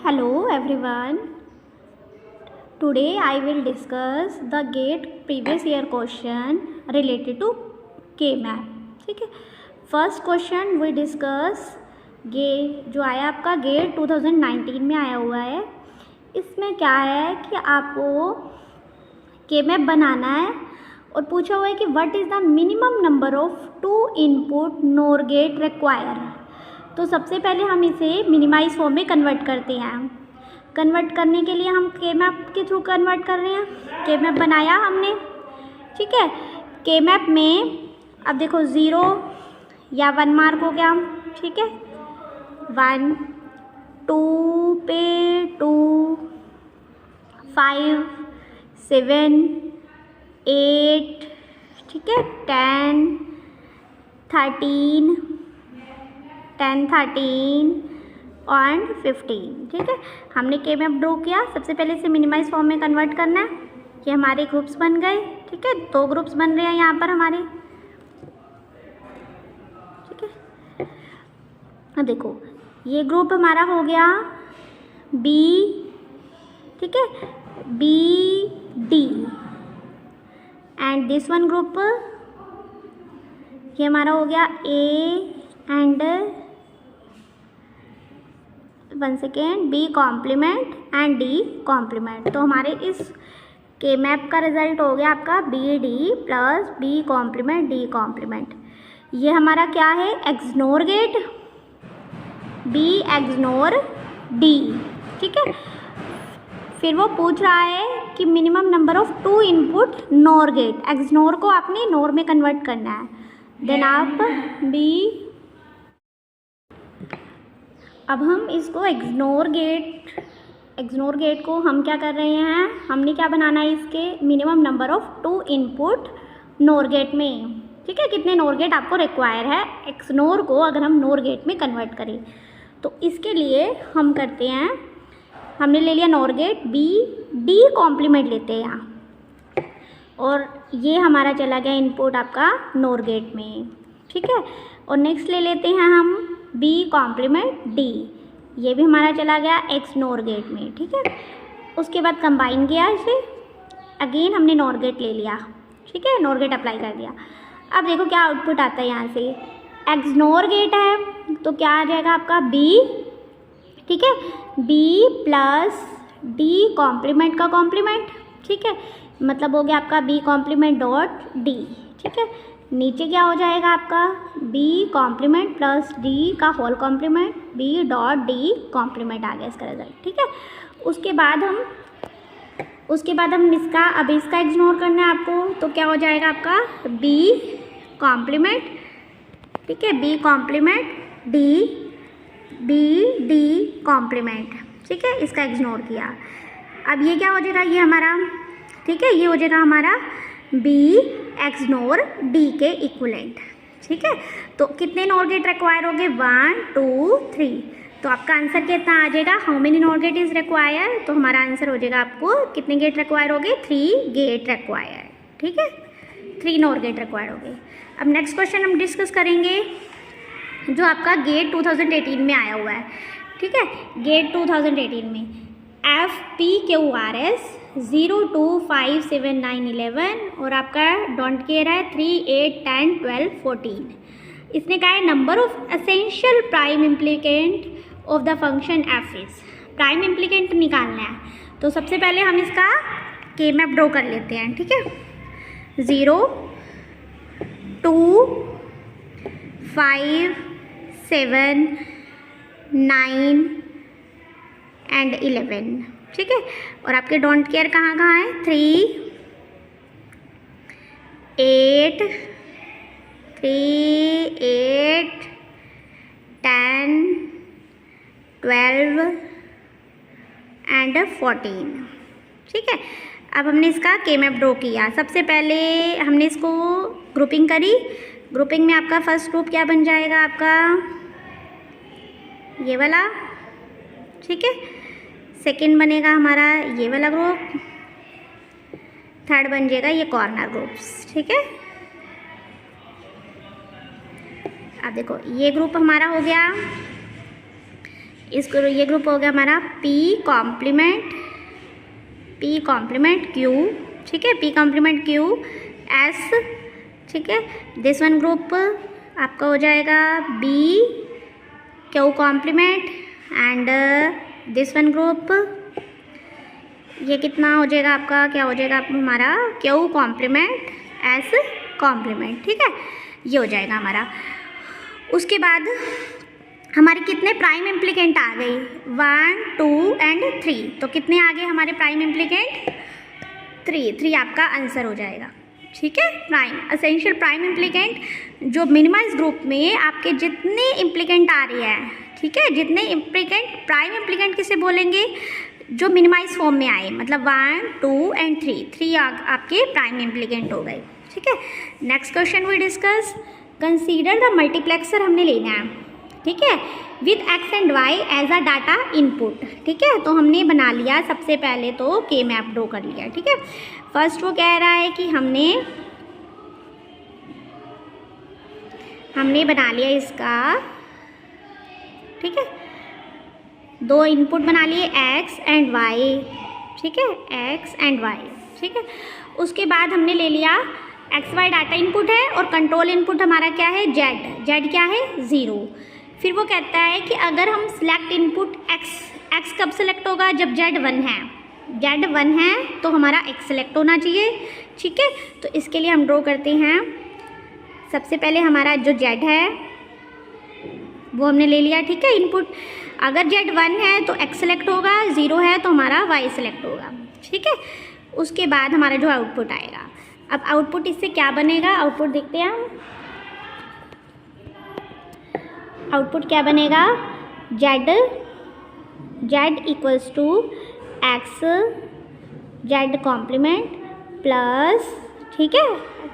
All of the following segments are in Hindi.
Hello everyone. Today I will discuss the GATE previous year question related to K-map. ठीक है, फर्स्ट क्वेश्चन वी डिस्कस जो आया आपका GATE 2019 में आया हुआ है। इसमें क्या है कि आपको K-map बनाना है और पूछा हुआ है कि what is the minimum number of 2 input NOR gate require. तो सबसे पहले हम इसे मिनिमाइज फॉर्म में कन्वर्ट करते हैं। कन्वर्ट करने के लिए हम K-map के थ्रू कन्वर्ट कर रहे हैं। K-map बनाया हमने, ठीक है। K-map में अब देखो 0 या 1 मार्क हो गया, ठीक है। 1 2 पे 2 5 7 8, ठीक है, 10 13 और 15, ठीक है। हमने K-map ड्रॉ किया। सबसे पहले इसे मिनिमाइज फॉर्म में कन्वर्ट करना है। ये हमारे ग्रुप्स बन गए, ठीक है। 2 ग्रुप्स बन रहे हैं यहाँ पर हमारे, ठीक है। अब देखो ये ग्रुप हमारा हो गया B, ठीक है, BD and this one group ये हमारा हो गया A and one second B complement and D complement. तो हमारे इस K-map का रिजल्ट हो गया आपका BD plus B complement D complement. ये हमारा क्या है, XNOR gate, B XNOR D, ठीक है। फिर वो पूछ रहा है कि minimum number of 2 input NOR gate. XNOR को आपने NOR में कन्वर्ट करना है। देन आप B, अब हम इसको XNOR गेट को हम क्या कर रहे हैं, हमने क्या बनाना है, इसके minimum number of 2 input NOR gate में, ठीक है। कितने NOR गेट आपको रिक्वायर है XNOR को अगर हम NOR गेट में कन्वर्ट करें। तो इसके लिए हम करते हैं, हमने ले लिया NOR gate B, D complement लेते हैं यहाँ, और ये हमारा चला गया इनपुट आपका NOR गेट में, ठीक है। और नेक्स्ट ले लेते हैं हम B कॉम्प्लीमेंट D, ये भी हमारा चला गया XNOR गेट में, ठीक है। उसके बाद कंबाइन किया इसे, अगेन हमने NOR गेट ले लिया, ठीक है, NOR गेट अप्लाई कर दिया। अब देखो क्या आउटपुट आता है यहाँ से, XNOR गेट है तो क्या आ जाएगा आपका B, ठीक है, B प्लस D कॉम्प्लीमेंट का कॉम्प्लीमेंट, ठीक है, मतलब हो गया आपका B कॉम्प्लीमेंट डॉट D, ठीक है। नीचे क्या हो जाएगा आपका B कॉम्प्लीमेंट प्लस D का whole complement, B dot D complement आ गया इसका रिजल्ट, ठीक है। उसके बाद हम इसका इग्नोर करना है आपको, तो क्या हो जाएगा आपका B कॉम्प्लीमेंट, ठीक है, B कॉम्प्लीमेंट D कॉम्प्लीमेंट, ठीक है, इसका इग्नोर किया। अब ये क्या हो जाएगा, ये हमारा, ठीक है, ये हो जाएगा हमारा B XNOR D के इक्वलेंट, ठीक है। तो कितने NOR गेट रिक्वायर हो गए, 1 2 3। तो आपका आंसर कितना आ जाएगा, how many NOR gate is require. तो हमारा आंसर हो जाएगा आपको कितने गेट रिक्वायर हो गए, 3 गेट रिक्वायर, ठीक है, 3 NOR गेट रिक्वायर हो गए। अब नेक्स्ट क्वेश्चन हम डिस्कस करेंगे जो आपका GATE 2018 में आया हुआ है, ठीक है। GATE 2018 में FPQRS 0 2 5 7 9 11 और आपका डोंट केयर है 3 8 10 12 14। इसने कहा है number of essential prime implicant of the function F is. Prime implicant निकालना है, तो सबसे पहले हम इसका K-map ड्रॉ कर लेते हैं, ठीक है। 0 2 5 7 9 एंड 11, ठीक है। और आपके डोंट केयर कहाँ है, 3 8 10 12 एंड 14, ठीक है। अब हमने इसका K-map ड्रॉ किया। सबसे पहले हमने इसको ग्रुपिंग करी। ग्रुपिंग में आपका फर्स्ट ग्रुप क्या बन जाएगा, आपका ये वाला, ठीक है। सेकंड बनेगा हमारा ये वाला ग्रुप, थर्ड बन जाएगा ये कॉर्नर ग्रुप्स, ठीक है। अब देखो ये ग्रुप हमारा हो गया, इसको ये ग्रुप हो गया हमारा P कॉम्प्लीमेंट Q, ठीक है, P कॉम्प्लीमेंट Q S, ठीक है। दिस वन ग्रुप आपका हो जाएगा B Q complement and this one group ये कितना हो जाएगा आपका, क्या हो जाएगा हमारा Q कॉम्प्लीमेंट S कॉम्प्लीमेंट, ठीक है, ये हो जाएगा हमारा। उसके बाद हमारे कितने प्राइम इम्प्लीकेंट आ गई, 1 2 एंड 3, तो कितने आ गए हमारे प्राइम इम्प्लीकेंट, 3 आपका आंसर हो जाएगा, ठीक है। प्राइम एसेंशियल प्राइम इम्प्लीकेंट जो मिनिमाइज ग्रुप में आपके जितने इम्प्लीकेंट आ रही है, ठीक है, जितने इम्प्लीकेंट प्राइम इम्प्लीकेंट किसे बोलेंगे, जो मिनिमाइज फॉर्म में आए, मतलब 1 2 एंड 3 आपके प्राइम इम्प्लीकेंट हो गए, ठीक है। Next question we discuss, consider the multiplexer हमने लेना है, ठीक है, with X and Y as a data input, ठीक है। तो हमने बना लिया सबसे पहले तो के मैप ड्रॉ कर लिया, ठीक है। फर्स्ट वो कह रहा है कि हमने बना लिया इसका, ठीक है, 2 इनपुट बना लिए एक्स एंड वाई, ठीक है, एक्स एंड वाई, ठीक है। उसके बाद हमने ले लिया एक्स वाई डाटा इनपुट है और कंट्रोल इनपुट हमारा क्या है, जेड क्या है 0। फिर वो कहता है कि अगर हम सिलेक्ट इनपुट एक्स कब सेलेक्ट होगा, जब जेड 1 है तो हमारा एक्स सेलेक्ट होना चाहिए, ठीक है। तो इसके लिए हम ड्रॉ करते हैं, सबसे पहले हमारा जो जेड है वो हमने ले लिया, ठीक है, इनपुट। अगर जेड 1 है तो एक्स सेलेक्ट होगा, 0 है तो हमारा वाई सेलेक्ट होगा, ठीक है। उसके बाद हमारा जो आउटपुट आएगा, अब आउटपुट इससे क्या बनेगा, आउटपुट देखते हैं हम, आउटपुट क्या बनेगा, Z equals to X Z complement plus, ठीक है,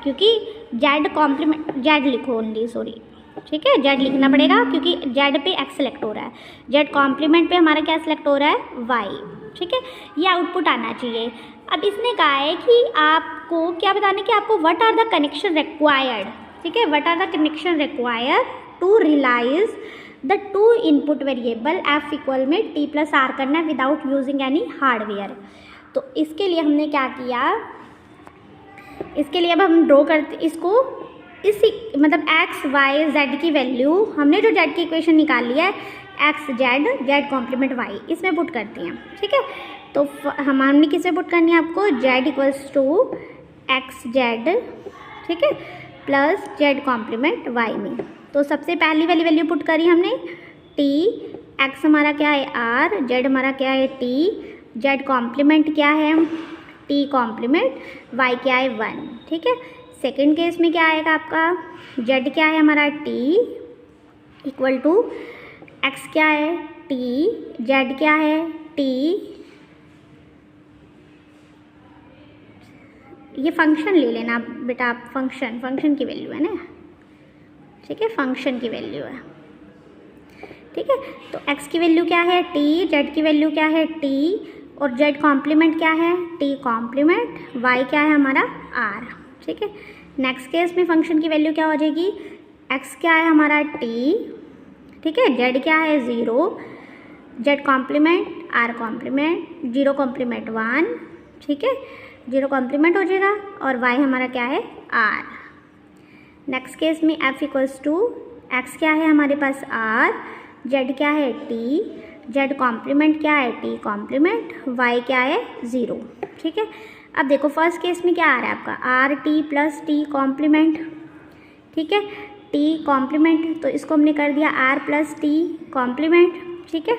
क्योंकि जेड कॉम्प्लीमेंट जेड लिखो ओनली, सॉरी, ठीक है, जेड लिखना पड़ेगा क्योंकि जेड पे एक्स सेलेक्ट हो रहा है, जेड कॉम्प्लीमेंट पे हमारा क्या सेलेक्ट हो रहा है, वाई, ठीक है। ये आउटपुट आना चाहिए। अब इसने कहा है कि आपको क्या बताना है कि आपको what are the connection required, ठीक है, what are the connection required to realise the 2 input variable F equal में टी प्लस आर करना है विदाउट यूजिंग एनी हार्डवेयर। तो इसके लिए हमने क्या किया, इसके लिए अब हम ड्रॉ करते इसको, इसी मतलब एक्स वाई जेड की वैल्यू, हमने जो जेड की इक्वेशन निकाल लिया है एक्स जेड कॉम्प्लीमेंट वाई, इसमें पुट करते हैं, ठीक है। तो हमने किस में पुट करनी है आपको, Z equals to X Z, ठीक है, प्लस जेड कॉम्प्लीमेंट वाई में। तो सबसे पहली वाली वैल्यू पुट करी हमने, टी, एक्स हमारा क्या है आर, जेड हमारा क्या है टी, जेड कॉम्प्लीमेंट क्या है टी कॉम्प्लीमेंट, वाई क्या है 1, ठीक है। सेकेंड केस में क्या आएगा आपका, जेड क्या है हमारा टी इक्वल टू एक्स क्या है टी, जेड क्या है टी, ये फंक्शन ले लेना बेटा आप, फंक्शन की वैल्यू है ना, ठीक है, फंक्शन की वैल्यू है, ठीक है। तो x की वैल्यू क्या है t, z की वैल्यू क्या है t और z कॉम्प्लीमेंट क्या है t कॉम्प्लीमेंट, y क्या है हमारा r, ठीक है। नेक्स्ट केस में फंक्शन की वैल्यू क्या हो जाएगी, x क्या है हमारा t, ठीक है, z क्या है 0, z complement r complement, 0 complement 1, ठीक है, 0 कॉम्प्लीमेंट हो जाएगा और y हमारा क्या है r। नेक्स्ट केस में f इक्वल्स टू x क्या है हमारे पास r, z क्या है t, z कॉम्प्लीमेंट क्या है t कॉम्प्लीमेंट, y क्या है 0, ठीक है। अब देखो फर्स्ट केस में क्या आ रहा है आपका r t plus t complement, ठीक है, t कॉम्प्लीमेंट, तो इसको हमने कर दिया r प्लस t कॉम्प्लीमेंट, ठीक है,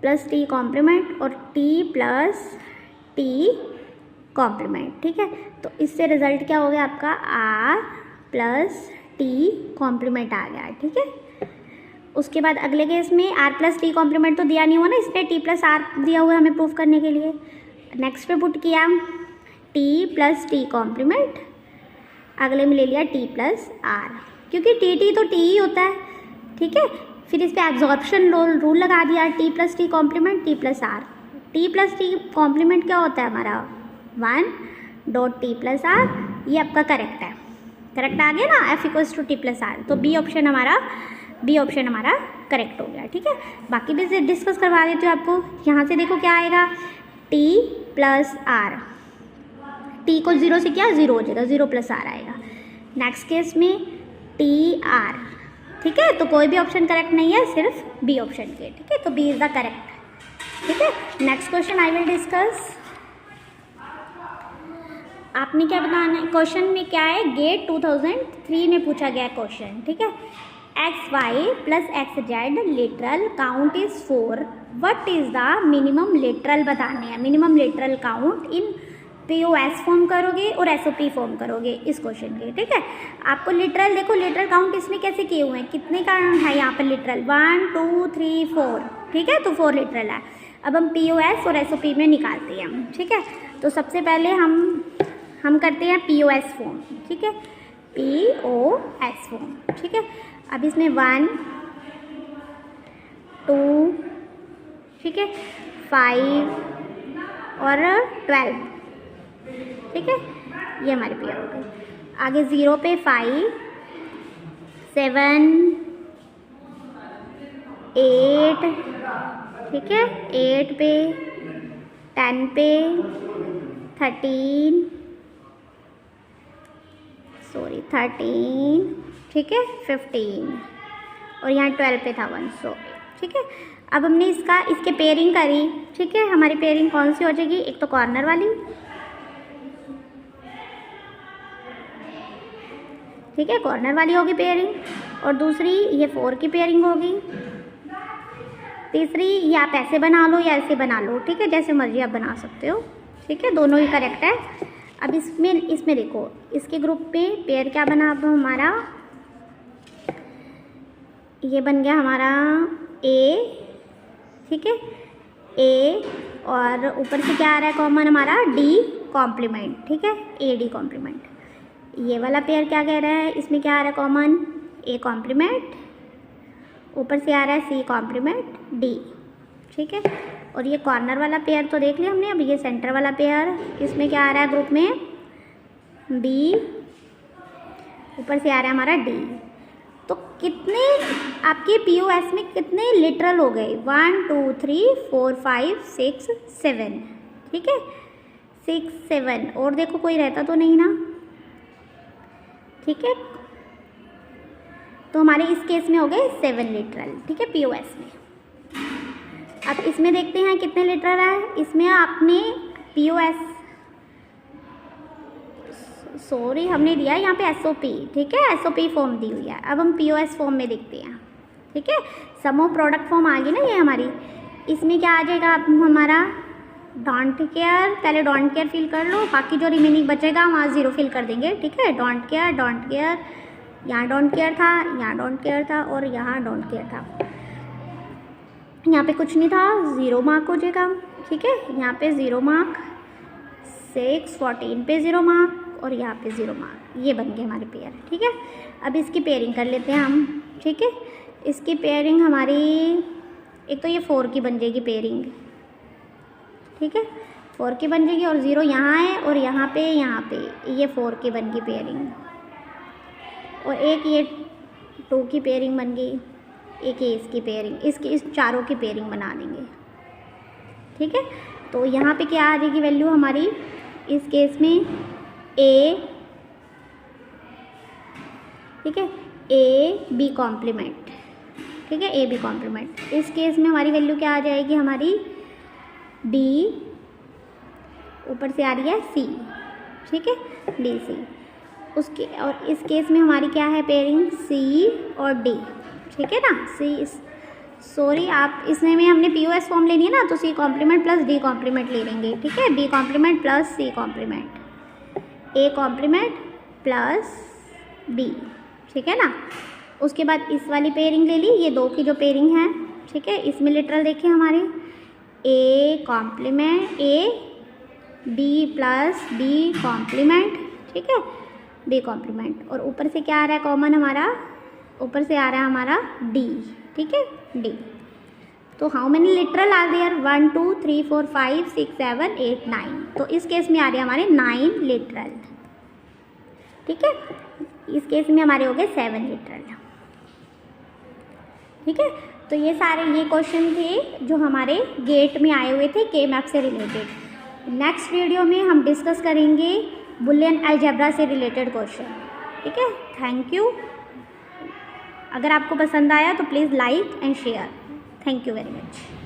प्लस t कॉम्प्लीमेंट और t प्लस t कॉम्प्लीमेंट, ठीक है। तो इससे रिजल्ट क्या हो गया आपका r प्लस t कॉम्प्लीमेंट आ गया, ठीक है। उसके बाद अगले केस में r प्लस टी कॉम्प्लीमेंट तो दिया नहीं हुआ ना, इसलिए t प्लस आर दिया हुआ है हमें प्रूफ करने के लिए। नेक्स्ट पे पुट किया t प्लस टी कॉम्प्लीमेंट, अगले में ले लिया t प्लस आर, क्योंकि t तो t ही होता है, ठीक है। फिर इस पर एब्जॉर्प्शन रूल लगा दिया, t plus T complement t plus R, t plus T complement क्या होता है हमारा 1 डॉट टी प्लस आर, ये आपका करेक्ट है, करेक्ट आ गया ना, f equals to T plus R. तो बी ऑप्शन हमारा बी ऑप्शन हमारा करेक्ट हो गया। ठीक है, बाकी भी डिस्कस करवा देती हूँ आपको। यहाँ से देखो क्या आएगा, टी प्लस आर, टी को 0 से क्या 0 हो जाएगा, 0 प्लस आर आएगा। नेक्स्ट केस में टी आर। ठीक है, तो कोई भी ऑप्शन करेक्ट नहीं है, सिर्फ बी ऑप्शन के। ठीक है, तो बी इज द करेक्ट। ठीक है, next question I will discuss. आपने क्या बताना है, क्वेश्चन में क्या है, गेट 2003 में पूछा गया क्वेश्चन। ठीक है, X Y plus X Z literal count is 4, what is the minimum literal बताने हैं। Minimum literal count in POS form करोगे और SOP फॉर्म करोगे इस क्वेश्चन के। ठीक है, आपको लिटरल देखो, लिटरल काउंट इसमें कैसे किए हुए हैं, कितने का है यहाँ पर लिटरल, 1 2 3 4। ठीक है, तो 4 लिटरल है। अब हम POS और SOP में निकालते हैं हम। ठीक है, तो सबसे पहले हम करते हैं POS फॉर्म। ठीक है, POS फॉर्म। ठीक है, अब इसमें 1 2 ठीक है 5 और 12। ठीक है, ये हमारे पेयर हो गए। आगे 0 पे 5 7 8। ठीक है, 8 पे 10 पे 13 ठीक है 15 और यहाँ 12 पे था 1 सो। ठीक है, अब हमने इसके पेयरिंग करी। ठीक है, हमारी पेयरिंग कौन सी हो जाएगी, एक तो कॉर्नर वाली। ठीक है, कॉर्नर वाली होगी पेयरिंग, और दूसरी ये 4 की पेयरिंग होगी। तीसरी ये आप ऐसे बना लो या ऐसे बना लो। ठीक है, जैसे मर्जी आप बना सकते हो। ठीक है, दोनों ही करेक्ट है। अब इसमें देखो, इसके ग्रुप में पेयर क्या बना अब हमारा, ये बन गया हमारा ए। ठीक है, ए और ऊपर से क्या आ रहा है कॉमन हमारा, डी कॉम्प्लीमेंट। ठीक है, ए डी कॉम्प्लीमेंट। ये वाला पेयर क्या कह रहा है, इसमें क्या आ रहा है कॉमन, ए कॉम्प्लीमेंट, ऊपर से आ रहा है सी कॉम्प्लीमेंट डी। ठीक है, और ये कॉर्नर वाला पेयर तो देख लिया हमने। अब ये सेंटर वाला पेयर, इसमें क्या आ रहा है ग्रुप में, बी, ऊपर से आ रहा है हमारा डी। तो कितने आपके POS में कितने लिटरल हो गए, 1 2 3 4 5 6 7। ठीक है, 6 7 और देखो कोई रहता तो नहीं ना। ठीक है, तो हमारे इस केस में हो गए 7 लिटरल। ठीक है, POS में। अब इसमें देखते हैं कितने लिटरल है। इसमें आपने POS हमने दिया है यहाँ पे SOP। ठीक है, SOP फॉर्म दी हुई है। अब हम POS फॉर्म में देखते हैं। ठीक है, सम ऑफ प्रोडक्ट फॉर्म आ गई ना ये हमारी। इसमें क्या आ जाएगा अब हमारा, डोंट केयर, पहले डोंट केयर फिल कर लो, बाकी जो रिमेनिंग बचेगा वहाँ 0 फिल कर देंगे। ठीक है, डोंट केयर, यहाँ डोंट केयर था, यहाँ डोंट केयर था और यहाँ डोंट केयर था। यहाँ पे कुछ नहीं था, 0 मार्क हो जाएगा। ठीक है, यहाँ पे 0 मार्क, 6 14 पे 0 मार्क और यहाँ पे 0 मार्क। ये बन गए हमारे पेयर। ठीक है, अब इसकी पेयरिंग कर लेते हैं हम। ठीक है, इसकी पेयरिंग हमारी, एक तो ये 4 की बन जाएगी पेयरिंग। ठीक है, 4 की बन जाएगी और 0 यहाँ है और यहाँ पे ये 4 की बन गई पेयरिंग, और एक ये 2 की पेयरिंग बन गई, एक ये इसकी पेयरिंग, इस चारों की पेयरिंग बना देंगे। ठीक है, तो यहाँ पे क्या आ जाएगी वैल्यू हमारी इस केस में, ए। ठीक है, ए बी कॉम्प्लीमेंट। ठीक है, ए बी कॉम्प्लीमेंट। इस केस में हमारी वैल्यू क्या आ जाएगी हमारी, बी, ऊपर से आ रही है सी। ठीक है, डी सी उसके, और इस केस में हमारी क्या है पेयरिंग, सी और डी। ठीक है ना, आप इसमें में हमने POS फॉर्म लेनी है ना, तो C complement plus D complement ले लेंगे। ठीक है, B complement plus C complement, A complement plus B. ठीक है ना, उसके बाद इस वाली पेयरिंग ले ली, ये 2 की जो पेयरिंग है। ठीक है, इसमें लिटरल देखिए हमारे, A complement, A B plus B complement. ठीक है, बी कॉम्प्लीमेंट, और ऊपर से क्या आ रहा है कॉमन हमारा, ऊपर से आ रहा है हमारा डी। ठीक है, डी। तो how many literal are there, 1 2 3 4 5 6 7 8 9। तो इस केस में आ रहे हैं हमारे 9 लिटरल। ठीक है, इस केस में हमारे हो गए 7 लिटरल। ठीक है। तो ये सारे ये क्वेश्चन थे जो हमारे गेट में आए हुए थे के मैप से रिलेटेड। नेक्स्ट वीडियो में हम डिस्कस करेंगे बुलियन अलजेब्रा से रिलेटेड क्वेश्चन। ठीक है, थैंक यू। अगर आपको पसंद आया तो please like and share. Thank you very much.